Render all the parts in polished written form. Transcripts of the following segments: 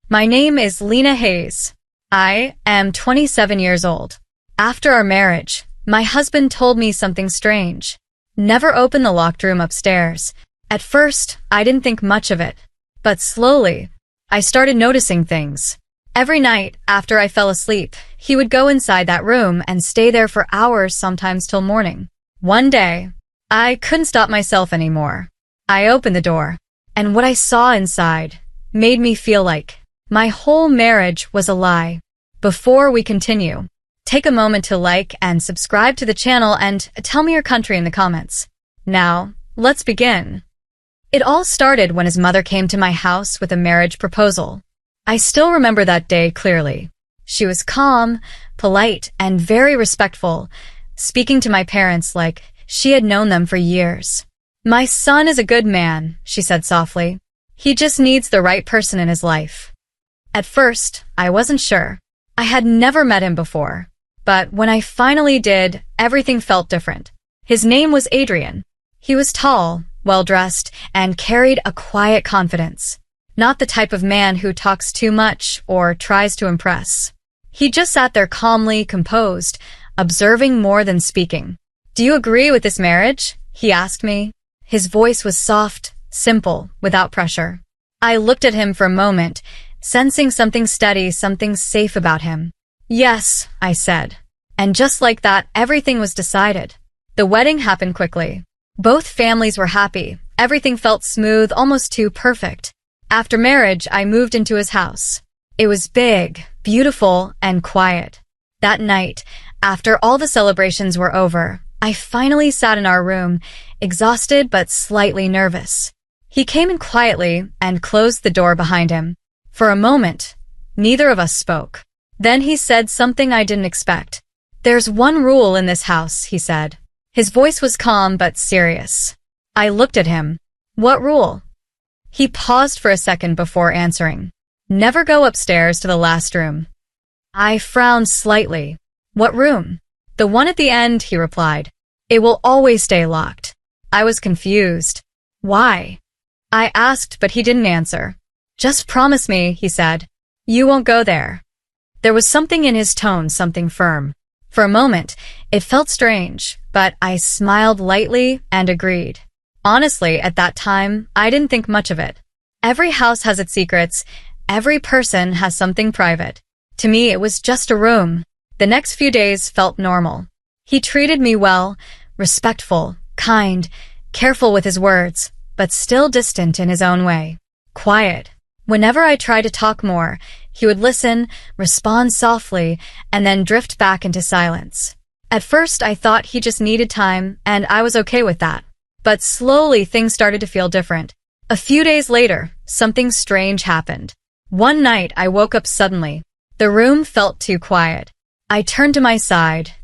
My name is Lena Hayes. I am 27 years old. After our marriage, my husband told me something strange. Never open the locked room upstairs. At first, I didn't think much of it. But slowly, I started noticing things. Every night, after I fell asleep, he would go inside that room and stay there for hours, sometimes till morning. One day, I couldn't stop myself anymore. I opened the door, and what I saw inside made me feel like my whole marriage was a lie. Before we continue, take a moment to like and subscribe to the channel and tell me your country in the comments. Now, let's begin. It all started when his mother came to my house with a marriage proposal. I still remember that day clearly. She was calm, polite, and very respectful, speaking to my parents like she had known them for years. "My son is a good man," she said softly. "He just needs the right person in his life." At first, I wasn't sure. I had never met him before. But when I finally did, everything felt different. His name was Adrian. He was tall, well-dressed, and carried a quiet confidence. Not the type of man who talks too much or tries to impress. He just sat there calmly, composed, observing more than speaking. "Do you agree with this marriage?" he asked me. His voice was soft, simple, without pressure. I looked at him for a moment, sensing something steady, something safe about him. "Yes," I said. And just like that, everything was decided. The wedding happened quickly. Both families were happy. Everything felt smooth, almost too perfect. After marriage, I moved into his house. It was big, beautiful, and quiet. That night, after all the celebrations were over, I finally sat in our room, exhausted but slightly nervous. He came in quietly and closed the door behind him. For a moment, neither of us spoke. Then he said something I didn't expect. "There's one rule in this house," he said. His voice was calm but serious. I looked at him. "What rule?" He paused for a second before answering. "Never go upstairs to the last room." I frowned slightly. "What room?" "The one at the end," he replied. "It will always stay locked." I was confused. "Why?" I asked, but he didn't answer. "Just promise me," he said. "You won't go there." There was something in his tone, something firm. For a moment, it felt strange, but I smiled lightly and agreed. Honestly, at that time, I didn't think much of it. Every house has its secrets. Every person has something private. To me, it was just a room. The next few days felt normal. He treated me well, respectful, kind, careful with his words, but still distant in his own way. Quiet. Whenever I tried to talk more, he would listen, respond softly, and then drift back into silence. At first, I thought he just needed time, and I was okay with that. But slowly, things started to feel different. A few days later, something strange happened. One night, I woke up suddenly. The room felt too quiet. I turned to my side,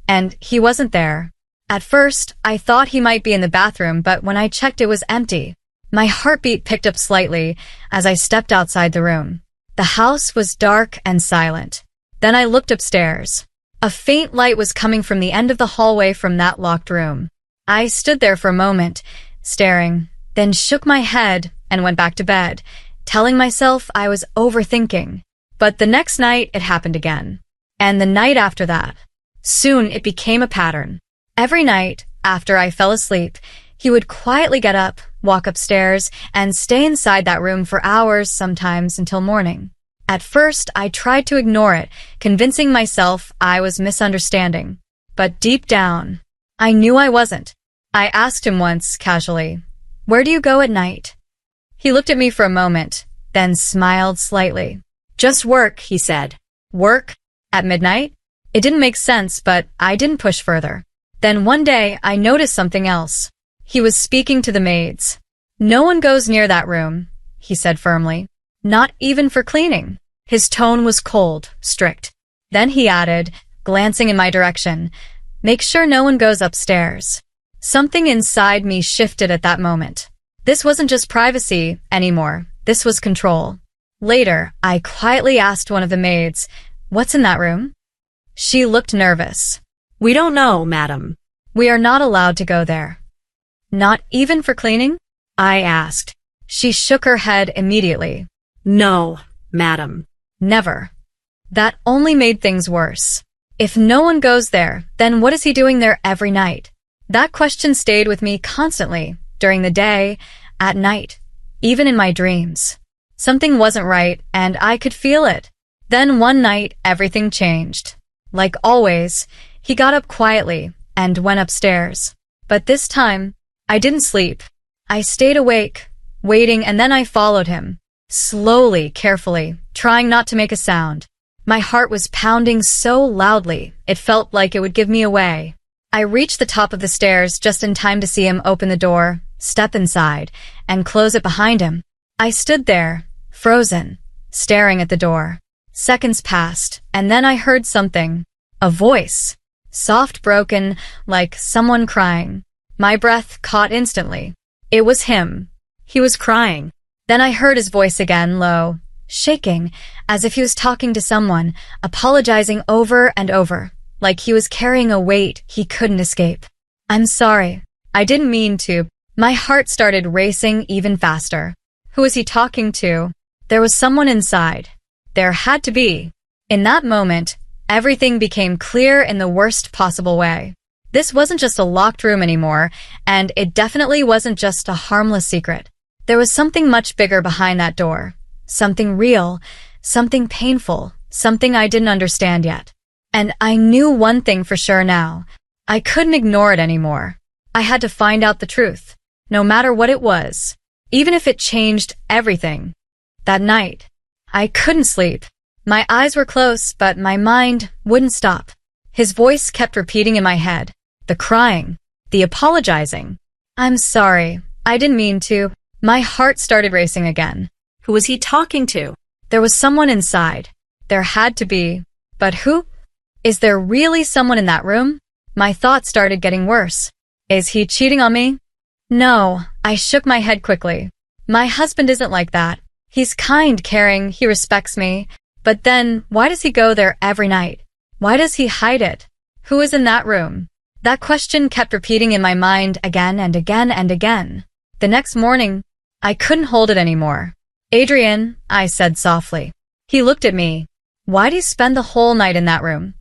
and he wasn't there. At first, I thought he might be in the bathroom, but when I checked, it was empty. My heartbeat picked up slightly as I stepped outside the room. The house was dark and silent. Then I looked upstairs. A faint light was coming from the end of the hallway from that locked room. I stood there for a moment, staring, then shook my head and went back to bed, telling myself I was overthinking. But the next night, it happened again. And the night after that. Soon, it became a pattern. Every night, after I fell asleep, he would quietly get up, walk upstairs, and stay inside that room for hours, sometimes until morning. At first, I tried to ignore it, convincing myself I was misunderstanding. But deep down, I knew I wasn't. I asked him once, casually, "Where do you go at night?" He looked at me for a moment, then smiled slightly. "Just work," he said. "Work? At midnight?" It didn't make sense, but I didn't push further. Then one day, I noticed something else. He was speaking to the maids. "No one goes near that room," he said firmly. "Not even for cleaning." His tone was cold, strict. Then he added, glancing in my direction, "Make sure no one goes upstairs." Something inside me shifted at that moment. This wasn't just privacy anymore. This was control. Later, I quietly asked one of the maids, "What's in that room?" She looked nervous. "We don't know, madam. We are not allowed to go there." "Not even for cleaning?" I asked. She shook her head immediately. "No, Madam. Never. That only made things worse. If no one goes there, then what is he doing there every night? That question stayed with me constantly, during the day, at night, even in my dreams. Something wasn't right, and I could feel it. Then one night, everything changed. Like always, he got up quietly and went upstairs. But this time, I didn't sleep. I stayed awake, waiting, and then I followed him. Slowly, carefully, trying not to make a sound. My heart was pounding so loudly, it felt like it would give me away. I reached the top of the stairs just in time to see him open the door, step inside, and close it behind him. I stood there, frozen, staring at the door. Seconds passed, and then I heard something. A voice. Soft, broken, like someone crying. My breath caught instantly. It was him. He was crying. Then I heard his voice again, low, shaking, as if he was talking to someone, apologizing over and over, like he was carrying a weight he couldn't escape. I'm sorry. I didn't mean to. My heart started racing even faster. Who was he talking to? There was someone inside. There had to be. In that moment, everything became clear in the worst possible way. This wasn't just a locked room anymore, and it definitely wasn't just a harmless secret. There was something much bigger behind that door. Something real, something painful, something I didn't understand yet. And I knew one thing for sure now. I couldn't ignore it anymore. I had to find out the truth, no matter what it was, even if it changed everything. That night, I couldn't sleep. My eyes were closed, but my mind wouldn't stop. His voice kept repeating in my head. The crying, the apologizing. I'm sorry. I didn't mean to. My heart started racing again. Who was he talking to? There was someone inside. There had to be. But who? Is there really someone in that room? My thoughts started getting worse. Is he cheating on me? No, I shook my head quickly. My husband isn't like that. He's kind, caring, he respects me. But then, why does he go there every night? Why does he hide it? Who is in that room? That question kept repeating in my mind again and again and again. The next morning, I couldn't hold it anymore. Adrian, I said softly. He looked at me. Why do you spend the whole night in that room?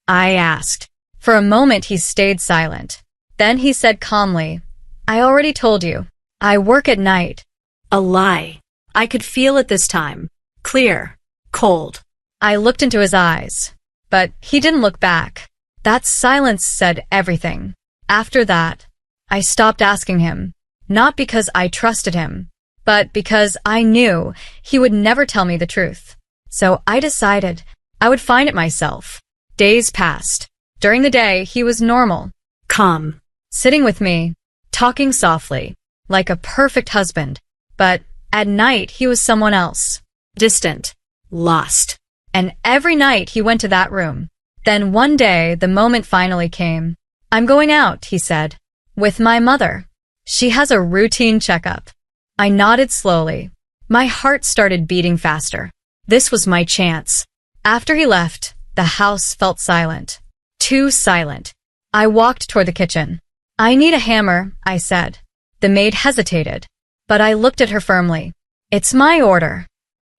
I asked. For a moment he stayed silent. Then he said calmly, I already told you. I work at night. A lie. I could feel it this time. Clear. Cold. I looked into his eyes, but he didn't look back. That silence said everything. After that, I stopped asking him, not because I trusted him, but because I knew he would never tell me the truth. So I decided I would find it myself. Days passed. During the day, he was normal, calm, sitting with me, talking softly, like a perfect husband. But at night, he was someone else, distant, lost. And every night he went to that room. Then one day, the moment finally came. I'm going out, he said, with my mother. She has a routine checkup. I nodded slowly. My heart started beating faster. This was my chance. After he left, the house felt silent. Too silent. I walked toward the kitchen. I need a hammer, I said. The maid hesitated, but I looked at her firmly. It's my order.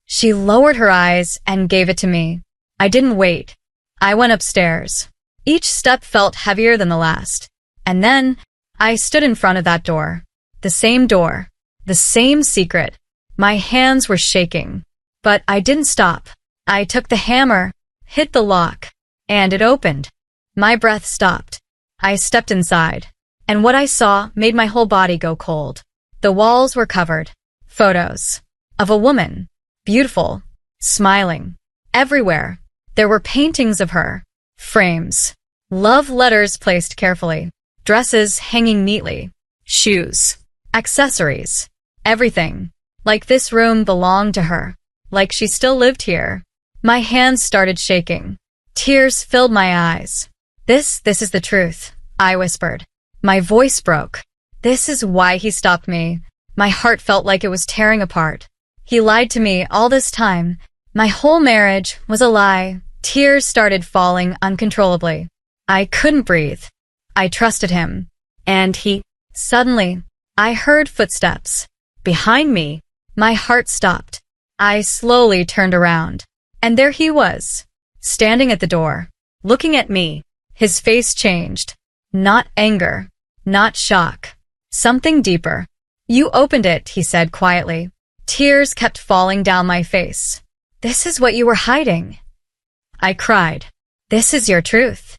She lowered her eyes and gave it to me. I didn't wait. I went upstairs. Each step felt heavier than the last. And then I stood in front of that door. The same door. The same secret. My hands were shaking. But I didn't stop. I took the hammer, hit the lock, and it opened. My breath stopped. I stepped inside. And what I saw made my whole body go cold. The walls were covered. Photos. Of a woman. Beautiful. Smiling. Everywhere. There were paintings of her. Frames. Love letters placed carefully. Dresses hanging neatly. Shoes. Accessories. Everything. Like this room belonged to her. Like she still lived here. My hands started shaking. Tears filled my eyes. This is the truth, I whispered. My voice broke. This is why he stopped me. My heart felt like it was tearing apart. He lied to me all this time. My whole marriage was a lie. Tears started falling uncontrollably. I couldn't breathe. I trusted him. And he... Suddenly, I heard footsteps. Behind me, my heart stopped. I slowly turned around, and there he was, standing at the door, looking at me. His face changed. Not anger, not shock, something deeper. You opened it, he said quietly. Tears kept falling down my face. This is what you were hiding. I cried. This is your truth.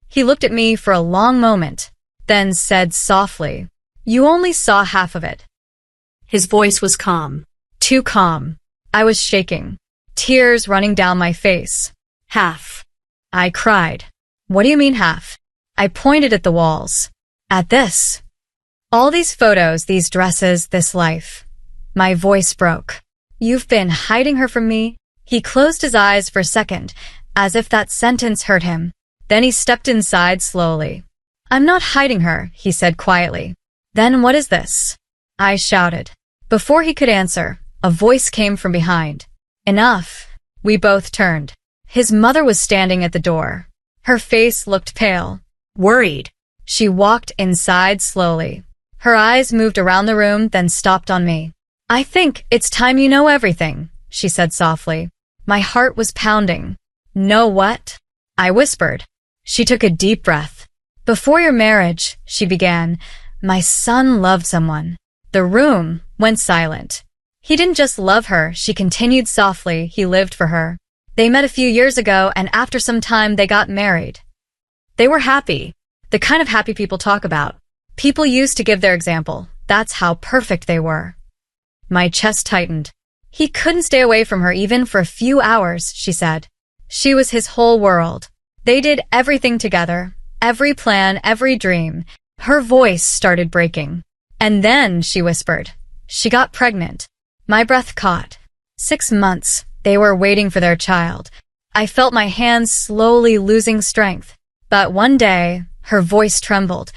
He looked at me for a long moment, then said softly, You only saw half of it. His voice was calm. Too calm. I was shaking, tears running down my face. Half. I cried. What do you mean half? I pointed at the walls. At this. All these photos, these dresses, this life. My voice broke. You've been hiding her from me? He closed his eyes for a second, as if that sentence hurt him. Then he stepped inside slowly. I'm not hiding her, he said quietly. Then what is this? I shouted. Before he could answer, a voice came from behind. Enough. We both turned. His mother was standing at the door. Her face looked pale. Worried. She walked inside slowly. Her eyes moved around the room, then stopped on me. I think it's time you know everything, she said softly. My heart was pounding. Know what? I whispered. She took a deep breath. Before your marriage, she began, my son loved someone. The room went silent. He didn't just love her, she continued softly, he lived for her. They met a few years ago, and after some time they got married. They were happy. The kind of happy people talk about. People used to give their example. That's how perfect they were. My chest tightened. He couldn't stay away from her even for a few hours, she said. She was his whole world. They did everything together. Every plan, every dream. Her voice started breaking. And then, she whispered, she got pregnant. My breath caught. 6 months. They were waiting for their child. I felt my hands slowly losing strength. But one day, her voice trembled.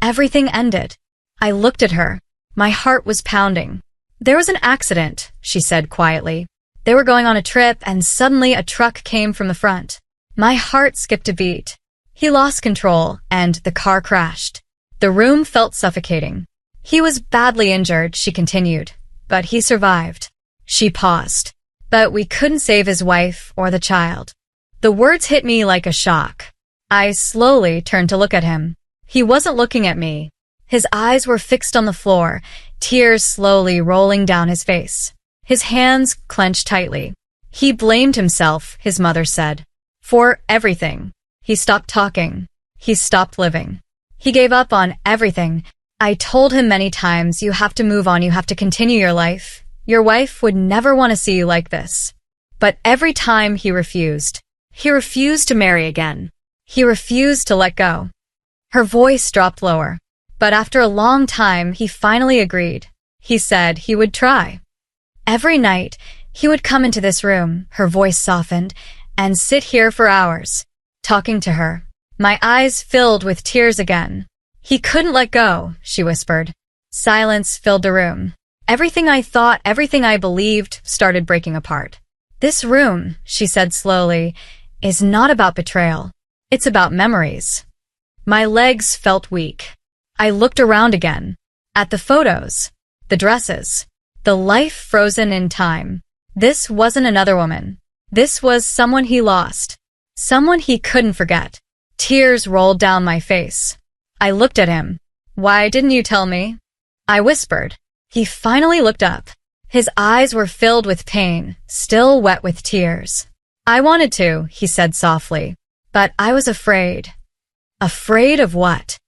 Everything ended. I looked at her. My heart was pounding. There was an accident, she said quietly. They were going on a trip, and suddenly a truck came from the front. My heart skipped a beat. He lost control, and the car crashed. The room felt suffocating. He was badly injured, she continued, but he survived. She paused. But we couldn't save his wife or the child. The words hit me like a shock. I slowly turned to look at him. He wasn't looking at me. His eyes were fixed on the floor, tears slowly rolling down his face. His hands clenched tightly. He blamed himself, his mother said, for everything. He stopped talking. He stopped living. He gave up on everything. I told him many times, you have to move on, you have to continue your life. Your wife would never want to see you like this. But every time he refused. He refused to marry again. He refused to let go. Her voice dropped lower. But after a long time, he finally agreed. He said he would try. Every night, he would come into this room, her voice softened, and sit here for hours, talking to her. My eyes filled with tears again. He couldn't let go, she whispered. Silence filled the room. Everything I thought, everything I believed, started breaking apart. This room, she said slowly, is not about betrayal. It's about memories. My legs felt weak. I looked around again. At the photos. The dresses. The life frozen in time. This wasn't another woman. This was someone he lost. Someone he couldn't forget. Tears rolled down my face. I looked at him. Why didn't you tell me? I whispered. He finally looked up. His eyes were filled with pain, still wet with tears. I wanted to, he said softly, but I was afraid. Afraid of what?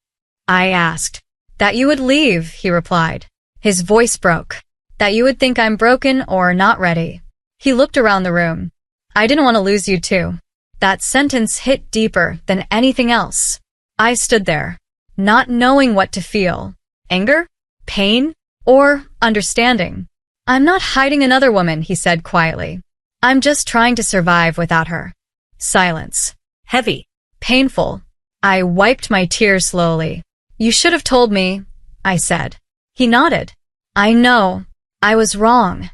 I asked. That you would leave, he replied. His voice broke. That you would think I'm broken or not ready. He looked around the room. I didn't want to lose you too. That sentence hit deeper than anything else. I stood there, not knowing what to feel. Anger? Pain? Or understanding. I'm not hiding another woman, he said quietly. I'm just trying to survive without her. Silence. Heavy. Painful. I wiped my tears slowly. You should have told me, I said. He nodded. I know. I was wrong.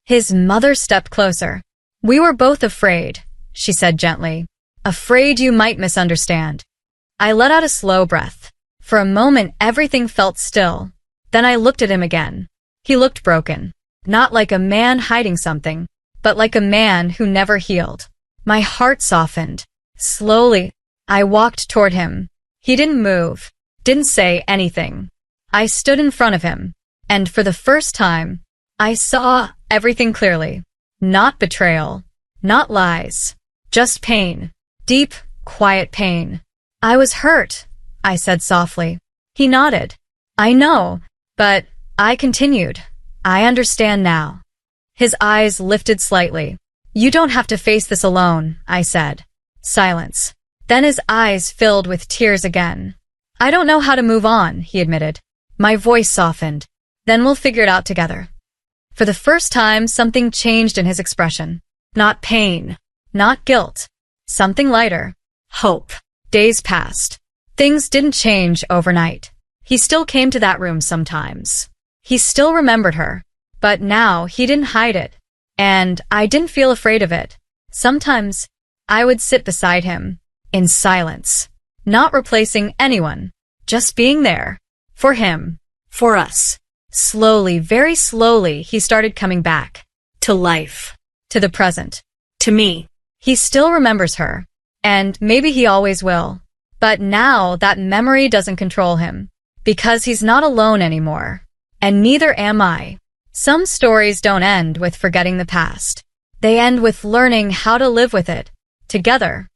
His mother stepped closer. We were both afraid, she said gently. Afraid you might misunderstand. I let out a slow breath. For a moment, everything felt still. Then I looked at him again. He looked broken. Not like a man hiding something, but like a man who never healed. My heart softened. Slowly, I walked toward him. He didn't move, didn't say anything. I stood in front of him, and for the first time, I saw everything clearly. Not betrayal, not lies, just pain. Deep, quiet pain. I was hurt, I said softly. He nodded. I know, but I continued. I understand now. His eyes lifted slightly. You don't have to face this alone, I said. Silence. Then his eyes filled with tears again. I don't know how to move on, he admitted. My voice softened. Then we'll figure it out together. For the first time, something changed in his expression. Not pain, not guilt. Something lighter. Hope. Days passed. Things didn't change overnight. He still came to that room sometimes. He still remembered her. But now he didn't hide it. And I didn't feel afraid of it. Sometimes I would sit beside him, in silence, not replacing anyone, just being there. For him. For us. Slowly, very slowly, he started coming back. To life. To the present. To me. He still remembers her. And maybe he always will. But now that memory doesn't control him. Because he's not alone anymore. And neither am I. Some stories don't end with forgetting the past. They end with learning how to live with it. Together.